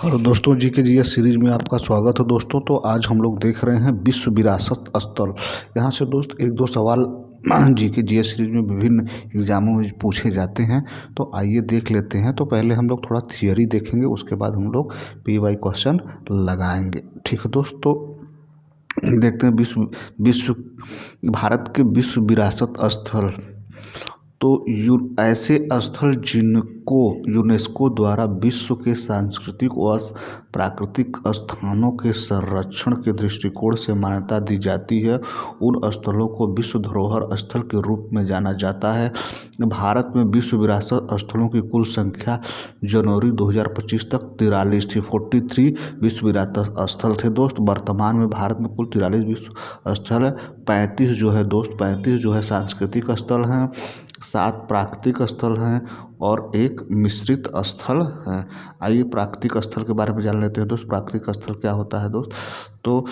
Hello दोस्तों, जी के GS series में आपका स्वागत है। दोस्तों तो आज हम लोग देख रहे हैं विश्व विरासत स्थल। यहाँ से दोस्त एक दो सवाल जी के जीएस सीरीज में विभिन्न एग्जामों में पूछे जाते हैं, तो आइए देख लेते हैं। तो पहले हम लोग थोड़ा थियरी देखेंगे, उसके बाद हम लोग PY क्वेश्चन लगाएंगे। ठीक है दोस्तों, देखते हैं विश्व विश्व भारत के विश्व विरासत स्थल। तो ऐसे स्थल जिनको यूनेस्को द्वारा विश्व के सांस्कृतिक व प्राकृतिक स्थानों के संरक्षण के दृष्टिकोण से मान्यता दी जाती है, उन स्थलों को विश्व धरोहर स्थल के रूप में जाना जाता है। भारत में विश्व विरासत स्थलों की कुल संख्या जनवरी 2025 तक 43 थी। 43 विश्व विरासत स्थल थे दोस्त। वर्तमान में भारत में कुल 43 विश्व स्थल है। 35 जो है दोस्त, 35 जो है सांस्कृतिक स्थल हैं, 7 प्राकृतिक स्थल हैं और एक मिश्रित स्थल है। आइए प्राकृतिक स्थल के बारे में जान लेते हैं दोस्त। प्राकृतिक स्थल क्या होता है दोस्त? तो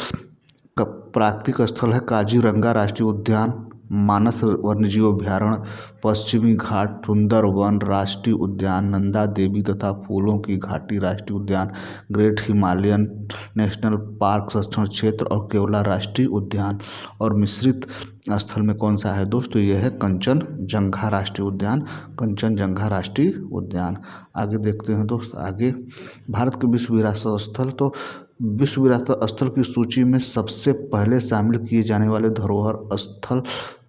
प्राकृतिक स्थल है काजीरंगा राष्ट्रीय उद्यान, मानस वन्यजीव अभयारण्य, पश्चिमी घाट सुंदरवन राष्ट्रीय उद्यान, नंदा देवी तथा फूलों की घाटी राष्ट्रीय उद्यान, ग्रेट हिमालयन नेशनल पार्क संरक्षण क्षेत्र और केवला राष्ट्रीय उद्यान। और मिश्रित स्थल में कौन सा है दोस्तों? यह है कंचनजंगा राष्ट्रीय उद्यान, कंचनजंगा राष्ट्रीय उद्यान। आगे देखते हैं दोस्त। आगे भारत के विश्व विरासत स्थल। तो विश्व विरासत स्थल की सूची में सबसे पहले शामिल किए जाने वाले धरोहर स्थल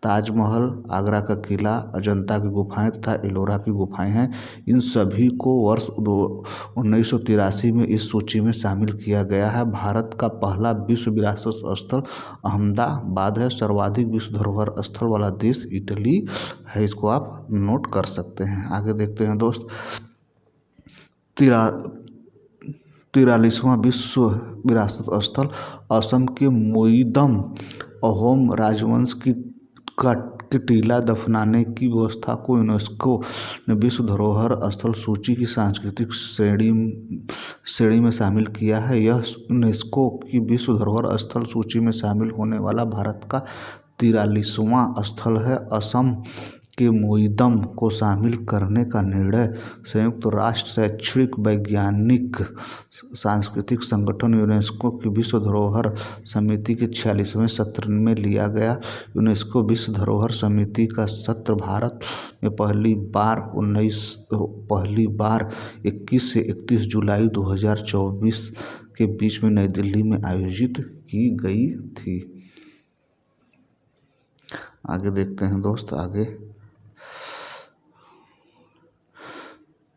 ताजमहल, आगरा का किला, अजंता की गुफाएं तथा एलोरा की गुफाएं हैं। इन सभी को वर्ष 1983 में इस सूची में शामिल किया गया है। भारत का पहला विश्व विरासत स्थल अहमदाबाद है। सर्वाधिक विश्व धरोहर स्थल वाला देश इटली है। इसको आप नोट कर सकते हैं। आगे देखते हैं दोस्त। 43वां विश्व विरासत स्थल असम के मोईदम अहोम राजवंश की टीला दफनाने की व्यवस्था को यूनेस्को ने विश्व धरोहर स्थल सूची की सांस्कृतिक श्रेणी में शामिल किया है। यह यूनेस्को की विश्व धरोहर स्थल सूची में शामिल होने वाला भारत का 43वां स्थल है। असम के मोईदम को शामिल करने का निर्णय संयुक्त राष्ट्र शैक्षणिक वैज्ञानिक सांस्कृतिक संगठन यूनेस्को की विश्व धरोहर समिति के 46वें सत्र में लिया गया। यूनेस्को विश्व धरोहर समिति का सत्र भारत में पहली बार 21 से 31 जुलाई 2024 के बीच में नई दिल्ली में आयोजित की गई थी। आगे देखते हैं दोस्त। आगे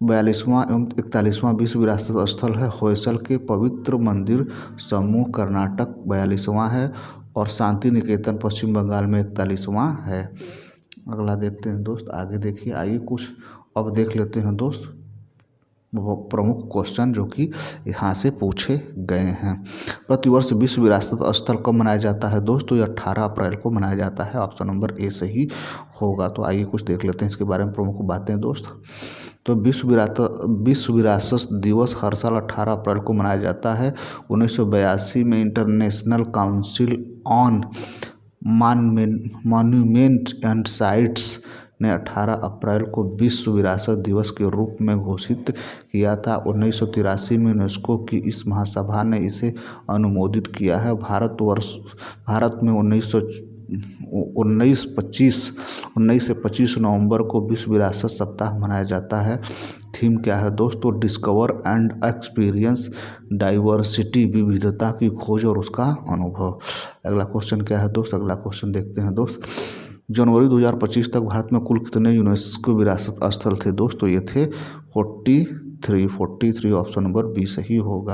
42वां एवं 41वां विश्व विरासत स्थल है होयसल के पवित्र मंदिर समूह, कर्नाटक 42वां है और शांति निकेतन पश्चिम बंगाल में 41वां है। अगला देखते हैं दोस्त। आगे देखिए, आइए कुछ अब देख लेते हैं दोस्त प्रमुख क्वेश्चन जो कि यहाँ से पूछे गए हैं। प्रतिवर्ष विश्व विरासत स्थल कब मनाया जाता है दोस्तों? ये 18 अप्रैल को मनाया जाता है। ऑप्शन नंबर ए सही होगा। तो आइए कुछ देख लेते हैं इसके बारे में प्रमुख बातें दोस्त। तो विश्व विरासत दिवस हर साल 18 अप्रैल को मनाया जाता है। 1982 में international council on monument and sites ने 18 अप्रैल को विश्व विरासत दिवस के रूप में घोषित किया था। 1983 में यूनेस्को की इस महासभा ने इसे अनुमोदित किया है। भारत में 19 से 25 नवंबर को विश्व विरासत सप्ताह मनाया जाता है। थीम क्या है दोस्तों? डिस्कवर एंड एक्सपीरियंस डाइवर्सिटी, विविधता की खोज और उसका अनुभव। अगला क्वेश्चन क्या है दोस्त? अगला क्वेश्चन देखते हैं दोस्त। जनवरी 2025 तक भारत में कुल कितने यूनेस्को विरासत स्थल थे दोस्तों? ये थे 43। ऑप्शन नंबर बी सही होगा।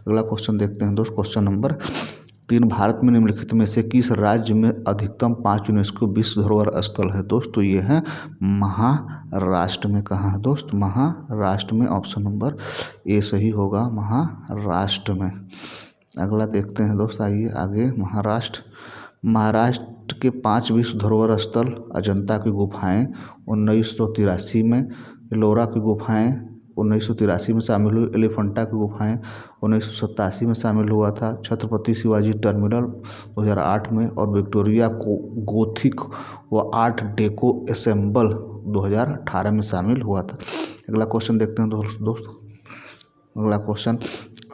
अगला क्वेश्चन देखते हैं दोस्त। क्वेश्चन नंबर 3, भारत में निम्नलिखित में से किस राज्य में अधिकतम 5 यूनेस्को विश्व धरोहर स्थल है दोस्तों? ये है महाराष्ट्र में। कहाँ है दोस्त? महाराष्ट्र में। ऑप्शन नंबर ए सही होगा, महाराष्ट्र में। अगला देखते हैं दोस्त। आइए आगे। महाराष्ट्र के 5 विश्व धरोहर स्थल अजंता की गुफाएं 1983 में, एलोरा की गुफाएं 1983 में शामिल हुई, एलिफेंटा की गुफाएं 1987 में शामिल हुआ था, छत्रपति शिवाजी टर्मिनल 2008 में और विक्टोरिया गोथिक व आर्ट डेको एसेंबल 2018 में शामिल हुआ था। अगला क्वेश्चन देखते हैं दोस्त। अगला क्वेश्चन,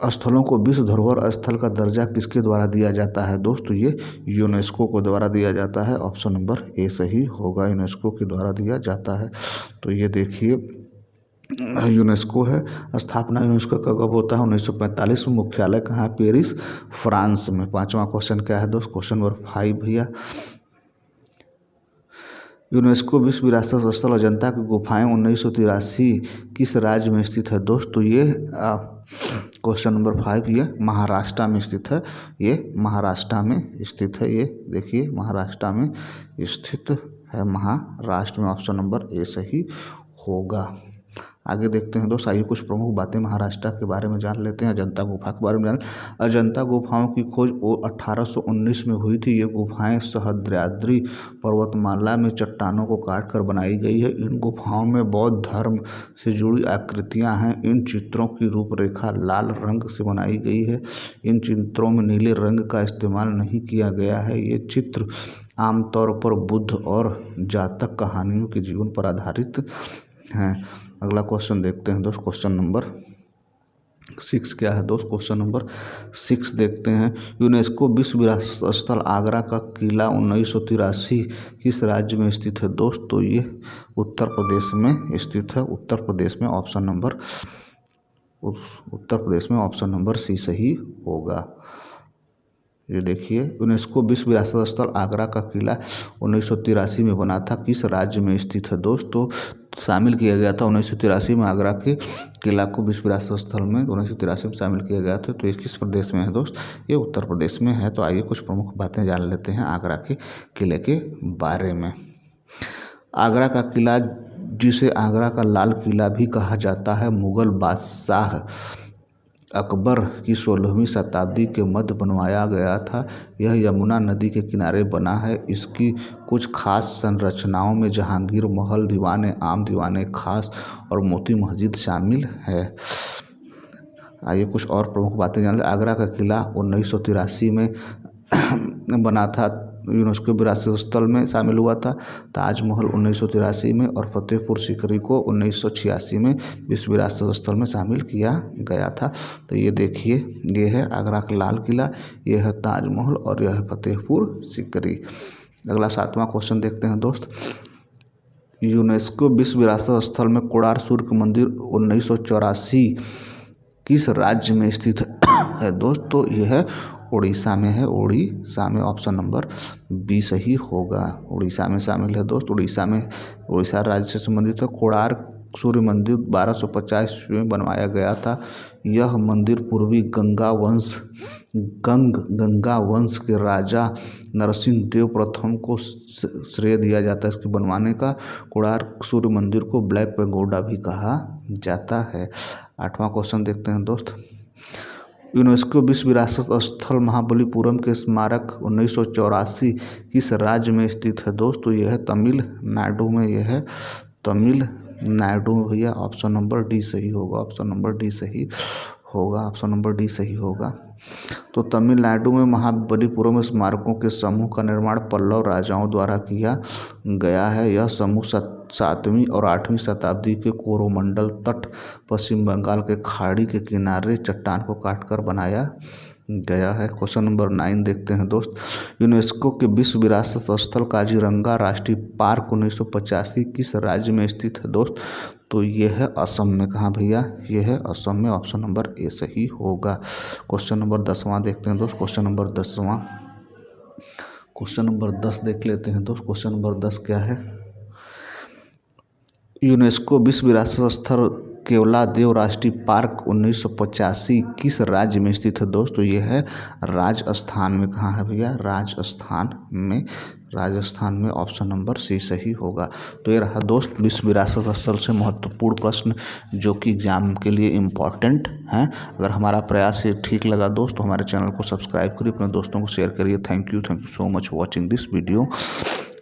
स्थलों को विश्व धरोहर स्थल का दर्जा किसके द्वारा दिया जाता है दोस्तों? ये यूनेस्को को द्वारा दिया जाता है। ऑप्शन नंबर ए सही होगा, यूनेस्को के द्वारा दिया जाता है। तो ये देखिए यूनेस्को है। स्थापना यूनेस्को का कब होता है? 1945 में। मुख्यालय कहाँ है? पेरिस, फ्रांस में। पांचवा क्वेश्चन क्या है दोस्त? क्वेश्चन नंबर 5 भैया, यूनेस्को विश्व विरासत स्थल अजंता की गुफाएं 1983 किस राज्य में स्थित है दोस्त? तो ये क्वेश्चन नंबर 5 ये महाराष्ट्र में स्थित है। ये महाराष्ट्र में स्थित है। ये देखिए महाराष्ट्र में स्थित है, महाराष्ट्र में। ऑप्शन नंबर ए सही होगा। आगे देखते हैं दोस्त, आइए कुछ प्रमुख बातें महाराष्ट्र के बारे में जान लेते हैं। अजंता गुफा के बारे में जान। अजंता गुफाओं की खोज 1819 में हुई थी। ये गुफाएं सह्याद्री पर्वतमाला में चट्टानों को काट कर बनाई गई है। इन गुफाओं में बौद्ध धर्म से जुड़ी आकृतियां हैं। इन चित्रों की रूपरेखा लाल रंग से बनाई गई है। इन चित्रों में नीले रंग का इस्तेमाल नहीं किया गया है। ये चित्र आमतौर पर बुद्ध और जातक कहानियों के जीवन पर आधारित हैं। अगला क्वेश्चन देखते हैं दोस्त, क्वेश्चन नंबर 6 क्या है दोस्त? क्वेश्चन नंबर 6 देखते हैं। यूनेस्को विश्व विरासत स्थल आगरा का किला 1983 किस राज्य में स्थित है दोस्त? तो ये उत्तर प्रदेश में स्थित है। उत्तर प्रदेश में। ऑप्शन नंबर उत्तर प्रदेश में। ऑप्शन नंबर सी सही होगा। ये देखिए यूनेस्को विश्व विरासत स्थल आगरा का किला 1983 में बना था। किस राज्य में स्थित है दोस्त? तो शामिल किया गया था 1983 में। आगरा के किला को विश्व विरासत स्थल में 1983 में शामिल किया गया था। तो ये किस प्रदेश में है दोस्त? ये उत्तर प्रदेश में है। तो आइए कुछ प्रमुख बातें जान लेते हैं आगरा के किले के बारे में। आगरा का किला, जिसे आगरा का लाल किला भी कहा जाता है, मुगल बादशाह अकबर की 16वीं शताब्दी के मध्य बनवाया गया था। यह यमुना नदी के किनारे बना है। इसकी कुछ खास संरचनाओं में जहांगीर महल, दीवाने आम, दीवाने खास और मोती मस्जिद शामिल है। आइए कुछ और प्रमुख बातें जान लें। आगरा का किला 1983 में बना था, यूनेस्को विरासत स्थल में शामिल हुआ था। ताजमहल 1983 में और फतेहपुर सीकरी को 1986 में विश्व विरासत स्थल में शामिल किया गया था। तो ये देखिए, ये है आगरा का लाल किला, ये है ताजमहल और यह है फतेहपुर सीकरी। अगला 7वां क्वेश्चन देखते हैं दोस्त। यूनेस्को विश्व विरासत स्थल में कोणार्क सूर्य मंदिर 1984 किस राज्य में स्थित है दोस्त? तो यह है उड़ीसा में है। उड़ीसा में। ऑप्शन नंबर बी सही होगा। उड़ीसा में शामिल है दोस्त। उड़ीसा में, उड़ीसा राज्य से संबंधित है। कोणार्क सूर्य मंदिर 1250 में बनवाया गया था। यह मंदिर पूर्वी गंगा वंश के राजा नरसिंह देव प्रथम को श्रेय दिया जाता है इसके बनवाने का। कोणार्क सूर्य मंदिर को ब्लैक पैगोडा भी कहा जाता है। 8वां क्वेश्चन देखते हैं दोस्त। यूनेस्को विश्व विरासत स्थल महाबलीपुरम के स्मारक 1984 किस राज्य में स्थित है दोस्त? तो यह है तमिलनाडु में। यह है तमिलनाडु में भैया। ऑप्शन नंबर डी सही होगा। ऑप्शन नंबर डी सही होगा। ऑप्शन नंबर डी सही होगा। तो तमिलनाडु में महाबलीपुरम स्मारकों के समूह का निर्माण पल्लव राजाओं द्वारा किया गया है। यह समूह 7वीं और 8वीं शताब्दी के कोरोमंडल तट, पश्चिम बंगाल के खाड़ी के किनारे चट्टान को काटकर बनाया गया है। क्वेश्चन नंबर 9 देखते हैं दोस्त। यूनेस्को के विश्व विरासत स्थल काजीरंगा राष्ट्रीय पार्क 1985 किस राज्य में स्थित है दोस्त? तो यह है असम में। कहाँ भैया? यह है असम में। ऑप्शन नंबर ए सही होगा। क्वेश्चन नंबर 10वां देखते हैं दोस्त। क्वेश्चन नंबर 10 देख लेते हैं दोस्त। क्वेश्चन नंबर 10 क्या है? यूनेस्को विश्व विरासत स्थल केवलादेव राष्ट्रीय पार्क 1985 किस राज्य में स्थित है दोस्त? तो ये है राजस्थान में। कहाँ है भैया? राजस्थान में। राजस्थान में। ऑप्शन नंबर सी सही होगा। तो ये रहा दोस्त विश्व विरासत स्थल से महत्वपूर्ण प्रश्न जो कि एग्जाम के लिए इम्पॉर्टेंट हैं। अगर हमारा प्रयास ये ठीक लगा दोस्त तो हमारे चैनल को सब्सक्राइब करिए, अपने दोस्तों को शेयर करिए। Thank you so much watching this video.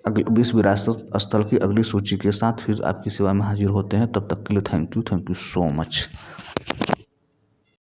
विश्व विरासत स्थल की अगली सूची के साथ फिर आपकी सेवा में हाजिर होते हैं। तब तक के लिए थैंक यू सो मच।